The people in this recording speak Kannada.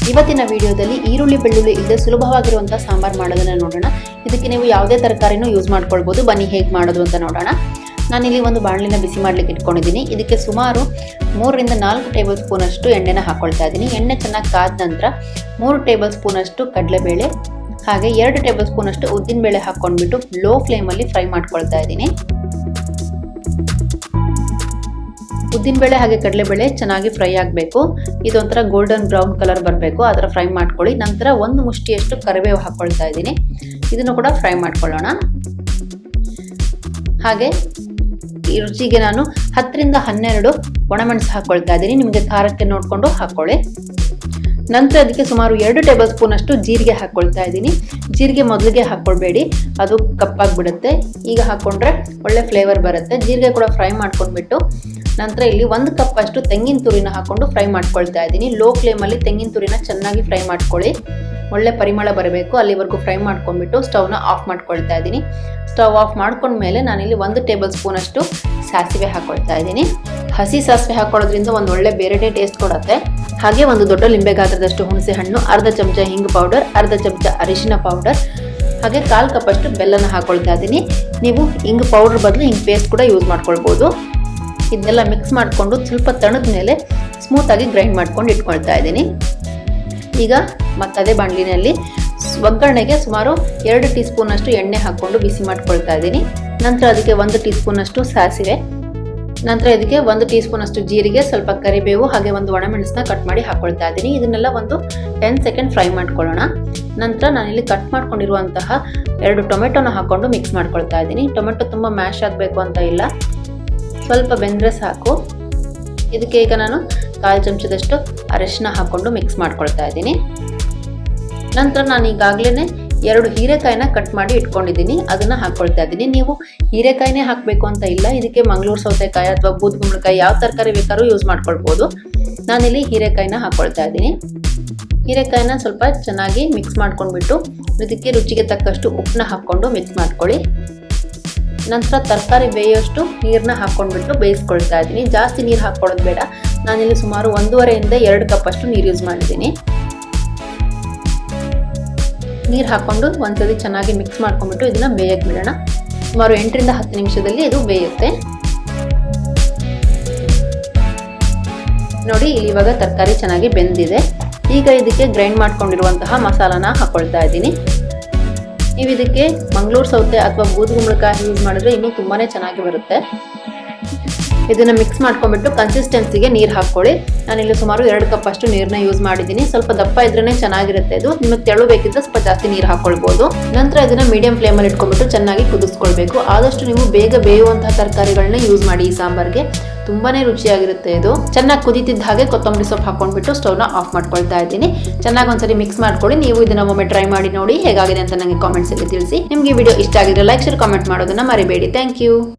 ಇವತ್ತಿನ ವಿಡಿಯೋದಲ್ಲಿ ಈರುಳ್ಳಿ ಬೆಳ್ಳುಳ್ಳಿ ಇಲ್ಲದೆ ಸುಲಭವಾಗಿರುವಂಥ ಸಾಂಬಾರ್ ಮಾಡೋದನ್ನ ನೋಡೋಣ. ಇದಕ್ಕೆ ನೀವು ಯಾವುದೇ ತರಕಾರಿನೂ ಯೂಸ್ ಮಾಡ್ಕೊಳ್ಬೋದು. ಬನ್ನಿ ಹೇಗೆ ಮಾಡೋದು ಅಂತ ನೋಡೋಣ. ನಾನಿಲ್ಲಿ ಒಂದು ಬಾಣಲಿನ ಬಿಸಿ ಮಾಡಲಿಕ್ಕೆ ಇಟ್ಕೊಂಡಿದ್ದೀನಿ. ಇದಕ್ಕೆ ಸುಮಾರು 3 ರಿಂದ 4 ಟೇಬಲ್ ಸ್ಪೂನ್ ಅಷ್ಟು ಎಣ್ಣೆನ ಹಾಕೊಳ್ತಾ ಇದ್ದೀನಿ. ಎಣ್ಣೆ ಚೆನ್ನಾಗಿ ಕಾದ ನಂತರ 3 ಟೇಬಲ್ ಸ್ಪೂನ್ ಅಷ್ಟು ಕಡಲೆಬೇಳೆ ಹಾಗೆ 2 ಟೇಬಲ್ ಸ್ಪೂನ್ ಅಷ್ಟು ಉದ್ದಿನಬೇಳೆ ಹಾಕೊಂಡ್ಬಿಟ್ಟು ಲೋ ಫ್ಲೇಮಲ್ಲಿ ಫ್ರೈ ಮಾಡ್ಕೊಳ್ತಾ ಇದ್ದೀನಿ. ಉದ್ದಿನಬೇಳೆ ಹಾಗೆ ಕಡಲೆಬೇಳೆ ಚೆನ್ನಾಗಿ ಫ್ರೈ ಆಗಬೇಕು. ಇದೊಂಥರ ಗೋಲ್ಡನ್ ಬ್ರೌನ್ ಕಲರ್ ಬರಬೇಕು, ಆ ಥರ ಫ್ರೈ ಮಾಡ್ಕೊಳ್ಳಿ. ನಂತರ 1 ಮುಷ್ಟಿಯಷ್ಟು ಕರಿಬೇವು ಹಾಕ್ಕೊಳ್ತಾ ಇದ್ದೀನಿ. ಇದನ್ನು ಕೂಡ ಫ್ರೈ ಮಾಡ್ಕೊಳ್ಳೋಣ. ಹಾಗೆ ರುಚಿಗೆ ನಾನು 10 ರಿಂದ 12 ಒಣಮೆಣಸು ಹಾಕ್ಕೊಳ್ತಾ ಇದ್ದೀನಿ. ನಿಮಗೆ ಖಾರಕ್ಕೆ ನೋಡಿಕೊಂಡು ಹಾಕ್ಕೊಳ್ಳಿ. ನಂತರ ಅದಕ್ಕೆ ಸುಮಾರು 2 ಟೇಬಲ್ ಸ್ಪೂನ್ ಅಷ್ಟು ಜೀರಿಗೆ ಹಾಕ್ಕೊಳ್ತಾ ಇದ್ದೀನಿ. ಜೀರಿಗೆ ಮೊದಲಿಗೆ ಹಾಕ್ಕೊಳ್ಬೇಡಿ, ಅದು ಕಪ್ಪಾಗಿಬಿಡುತ್ತೆ. ಈಗ ಹಾಕ್ಕೊಂಡ್ರೆ ಒಳ್ಳೆ ಫ್ಲೇವರ್ ಬರುತ್ತೆ. ಜೀರಿಗೆ ಕೂಡ ಫ್ರೈ ಮಾಡ್ಕೊಂಡ್ಬಿಟ್ಟು ನಂತರ ಇಲ್ಲಿ 1 ಕಪ್ ಅಷ್ಟು ತೆಂಗಿನ ತುರಿನ ಹಾಕ್ಕೊಂಡು ಫ್ರೈ ಮಾಡ್ಕೊಳ್ತಾ ಇದ್ದೀನಿ. ಲೋ ಫ್ಲೇಮಲ್ಲಿ ತೆಂಗಿನ ತುರಿನ ಚೆನ್ನಾಗಿ ಫ್ರೈ ಮಾಡ್ಕೊಳ್ಳಿ. ಒಳ್ಳೆ ಪರಿಮಳ ಬರಬೇಕು, ಅಲ್ಲಿವರೆಗೂ ಫ್ರೈ ಮಾಡ್ಕೊಂಡ್ಬಿಟ್ಟು ಸ್ಟವ್ನ ಆಫ್ ಮಾಡ್ಕೊಳ್ತಾ ಇದ್ದೀನಿ. ಸ್ಟವ್ ಆಫ್ ಮಾಡ್ಕೊಂಡ್ಮೇಲೆ ನಾನಿಲ್ಲಿ 1 ಟೇಬಲ್ ಸ್ಪೂನ್ ಅಷ್ಟು ಸಾಸಿವೆ ಹಾಕ್ಕೊಳ್ತಾ ಇದ್ದೀನಿ. ಹಸಿ ಸಾಸಿವೆ ಹಾಕೊಳ್ಳೋದ್ರಿಂದ ಒಂದು ಒಳ್ಳೆ ಬೇರೆನೇ ಟೇಸ್ಟ್ ಕೊಡುತ್ತೆ. ಹಾಗೆ 1 ದೊಡ್ಡ ಲಿಂಬೆ ಗಾತ್ರದಷ್ಟು ಹುಣಸೆ ಹಣ್ಣು, ಅರ್ಧ ಚಮಚ ಹಿಂಗ್ ಪೌಡರ್, ಅರ್ಧ ಚಮಚ ಅರಿಶಿನ ಪೌಡರ್ ಹಾಗೆ 1/4 ಕಪ್ ಅಷ್ಟು ಬೆಲ್ಲನ ಹಾಕೊಳ್ತಾ ಇದ್ದೀನಿ. ನೀವು ಹಿಂಗ್ ಪೌಡರ್ ಬದಲು ಹಿಂಗ್ ಪೇಸ್ಟ್ ಕೂಡ ಯೂಸ್ ಮಾಡ್ಕೊಳ್ಬೋದು. ಇದನ್ನೆಲ್ಲ ಮಿಕ್ಸ್ ಮಾಡಿಕೊಂಡು ಸ್ವಲ್ಪ ತಣದ ಮೇಲೆ ಸ್ಮೂತಾಗಿ ಗ್ರೈಂಡ್ ಮಾಡ್ಕೊಂಡು ಇಟ್ಕೊಳ್ತಾ ಇದ್ದೀನಿ. ಈಗ ಮತ್ತದೇ ಬಾಣಲಿನಲ್ಲಿ ಒಗ್ಗರಣೆಗೆ ಸುಮಾರು 2 ಟೀ ಸ್ಪೂನ್ ಅಷ್ಟು ಎಣ್ಣೆ ಹಾಕ್ಕೊಂಡು ಬಿಸಿ ಮಾಡ್ಕೊಳ್ತಾ ಇದ್ದೀನಿ. ನಂತರ ಅದಕ್ಕೆ 1 ಟೀ ಸ್ಪೂನ್ ಅಷ್ಟು ಸಾಸಿವೆ, ನಂತರ ಇದಕ್ಕೆ 1 ಟೀ ಸ್ಪೂನ್ ಅಷ್ಟು ಜೀರಿಗೆ, ಸ್ವಲ್ಪ ಕರಿಬೇವು ಹಾಗೆ 1 ಒಣಮೆಣಸನ್ನ ಕಟ್ ಮಾಡಿ ಹಾಕೊಳ್ತಾ ಇದ್ದೀನಿ. ಇದನ್ನೆಲ್ಲ ಒಂದು 10 ಸೆಕೆಂಡ್ ಫ್ರೈ ಮಾಡ್ಕೊಳ್ಳೋಣ. ನಂತರ ನಾನಿಲ್ಲಿ ಕಟ್ ಮಾಡ್ಕೊಂಡಿರುವಂತಹ 2 ಟೊಮೆಟೊನ ಹಾಕೊಂಡು ಮಿಕ್ಸ್ ಮಾಡ್ಕೊಳ್ತಾ ಇದ್ದೀನಿ. ಟೊಮೆಟೊ ತುಂಬ ಮ್ಯಾಶ್ ಆಗಬೇಕು ಅಂತ ಇಲ್ಲ, ಸ್ವಲ್ಪ ಬೆಂದರೆ ಸಾಕು. ಇದಕ್ಕೆ ಈಗ ನಾನು 1/4 ಚಮಚದಷ್ಟು ಅರಿಶಿನ ಹಾಕೊಂಡು ಮಿಕ್ಸ್ ಮಾಡ್ಕೊಳ್ತಾ ಇದ್ದೀನಿ. ನಂತರ ನಾನು ಈಗಾಗಲೇ 2 ಹೀರೆಕಾಯಿನ ಕಟ್ ಮಾಡಿ ಇಟ್ಕೊಂಡಿದ್ದೀನಿ, ಅದನ್ನ ಹಾಕೊಳ್ತಾ ಇದ್ದೀನಿ. ನೀವು ಹೀರೆಕಾಯಿನೇ ಹಾಕಬೇಕು ಅಂತ ಇಲ್ಲ, ಇದಕ್ಕೆ ಮಂಗಳೂರು ಸೌತೆಕಾಯಿ ಅಥವಾ ಬೂದ್ಗುಂಬಳಕಾಯಿ ಯಾವ ತರಕಾರಿ ಬೇಕಾದ್ರೂ ಯೂಸ್ ಮಾಡ್ಕೊಳ್ಬೋದು. ನಾನಿಲ್ಲಿ ಹೀರೆಕಾಯಿನ ಹಾಕೊಳ್ತಾ ಇದ್ದೀನಿ. ಹೀರೆಕಾಯಿನ ಸ್ವಲ್ಪ ಚೆನ್ನಾಗಿ ಮಿಕ್ಸ್ ಮಾಡ್ಕೊಂಡ್ಬಿಟ್ಟು ಇದಕ್ಕೆ ರುಚಿಗೆ ತಕ್ಕಷ್ಟು ಉಪ್ಪನ್ನ ಹಾಕ್ಕೊಂಡು ಮಿಕ್ಸ್ ಮಾಡ್ಕೊಳ್ಳಿ. ನಂತರ ತರಕಾರಿ ಬೇಯೋಷ್ಟು ನೀರನ್ನ ಹಾಕ್ಕೊಂಡ್ಬಿಟ್ಟು ಬೇಯಿಸ್ಕೊಳ್ತಾ ಇದ್ದೀನಿ. ಜಾಸ್ತಿ ನೀರು ಹಾಕ್ಕೊಳ್ಳೋದು ಬೇಡ. ನಾನಿಲ್ಲಿ ಸುಮಾರು 1.5 ರಿಂದ 2 ಕಪ್ ಅಷ್ಟು ನೀರು ಯೂಸ್ ಮಾಡಿದ್ದೀನಿ. ನೀರು ಹಾಕ್ಕೊಂಡು ಒಂದ್ಸತಿ ಚೆನ್ನಾಗಿ ಮಿಕ್ಸ್ ಮಾಡ್ಕೊಂಡ್ಬಿಟ್ಟು ಇದನ್ನ ಬೇಯಕ್ಕೆ ಬಿಡೋಣ. ಸುಮಾರು 8 ರಿಂದ 10 ನಿಮಿಷದಲ್ಲಿ ಇದು ಬೇಯುತ್ತೆ. ನೋಡಿ, ಇಲ್ಲಿ ಇವಾಗ ತರಕಾರಿ ಚೆನ್ನಾಗಿ ಬೆಂದಿದೆ. ಈಗ ಇದಕ್ಕೆ ಗ್ರೈಂಡ್ ಮಾಡ್ಕೊಂಡಿರುವಂತಹ ಮಸಾಲಾನ ಹಾಕೊಳ್ತಾ ಇದ್ದೀನಿ. ನೀವು ಇದಕ್ಕೆ ಮಂಗಳೂರು ಸೌತೆ ಅಥವಾ ಬೂದ್ಗುಂಬಳಕಾಯಿ ಯೂಸ್ ಮಾಡಿದ್ರೆ ಇನ್ನೂ ತುಂಬಾನೇ ಚೆನ್ನಾಗಿ ಬರುತ್ತೆ. ಇದನ್ನ ಮಿಕ್ಸ್ ಮಾಡ್ಕೊಂಡ್ಬಿಟ್ಟು ಕನ್ಸಿಸ್ಟೆನ್ಸಿಗೆ ನೀರು ಹಾಕ್ಕೊಳ್ಳಿ. ನಾನಿಲ್ಲಿ ಸುಮಾರು 2 ಕಪ್ ಅಷ್ಟು ನೀರನ್ನ ಯೂಸ್ ಮಾಡಿದ್ದೀನಿ. ಸ್ವಲ್ಪ ದಪ್ಪ ಇದ್ರೇನೆ ಚೆನ್ನಾಗಿರುತ್ತೆ. ಇದು ನಿಮಗೆ ತೆಳು ಬೇಕಿದ್ರೆ ಸ್ವಲ್ಪ ಜಾಸ್ತಿ ನೀರು ಹಾಕೊಳ್ಬಹುದು. ನಂತರ ಇದನ್ನ ಮೀಡಿಯಂ ಫ್ಲೇಮಲ್ಲಿ ಇಟ್ಕೊಂಡ್ಬಿಟ್ಟು ಚೆನ್ನಾಗಿ ಕುದಿಸ್ಕೊಳ್ಬೇಕು. ಆದಷ್ಟು ನೀವು ಬೇಗ ಬೇಯುವಂತಹ ತರಕಾರಿಗಳನ್ನ ಯೂಸ್ ಮಾಡಿ. ಈ ಸಾಂಬಾರ್ಗೆ ತುಂಬಾನೇ ರುಚಿಯಾಗಿರುತ್ತೆ. ಇದು ಚೆನ್ನಾಗಿ ಕುದೀತಿದ್ದ ಹಾಗೆ ಕೊತ್ತಂಬರಿ ಸೊಪ್ಪು ಹಾಕೊಂಡ್ಬಿಟ್ಟು ಸ್ಟವ್ನ ಆಫ್ ಮಾಡ್ಕೊಳ್ತಾ ಇದ್ದೀನಿ. ಚೆನ್ನಾಗಿ ಒಂದ್ಸರಿ ಮಿಕ್ಸ್ ಮಾಡ್ಕೊಳ್ಳಿ. ನೀವು ಇದನ್ನ ಒಮ್ಮೆ ಟ್ರೈ ಮಾಡಿ ನೋಡಿ ಹೇಗಾಗಿದೆ ಅಂತ ನನಗೆ ಕಾಮೆಂಟ್ಸ್ ಅಲ್ಲಿ ತಿಳಿಸಿ. ನಿಮ್ಗೆ ಈ ವಿಡಿಯೋ ಇಷ್ಟ ಆಗಿದ್ರೆ ಲೈಕ್, ಶೇರ್, ಕಾಮೆಂಟ್ ಮಾಡೋದನ್ನ ಮರಿಬೇಡಿ. Thank you.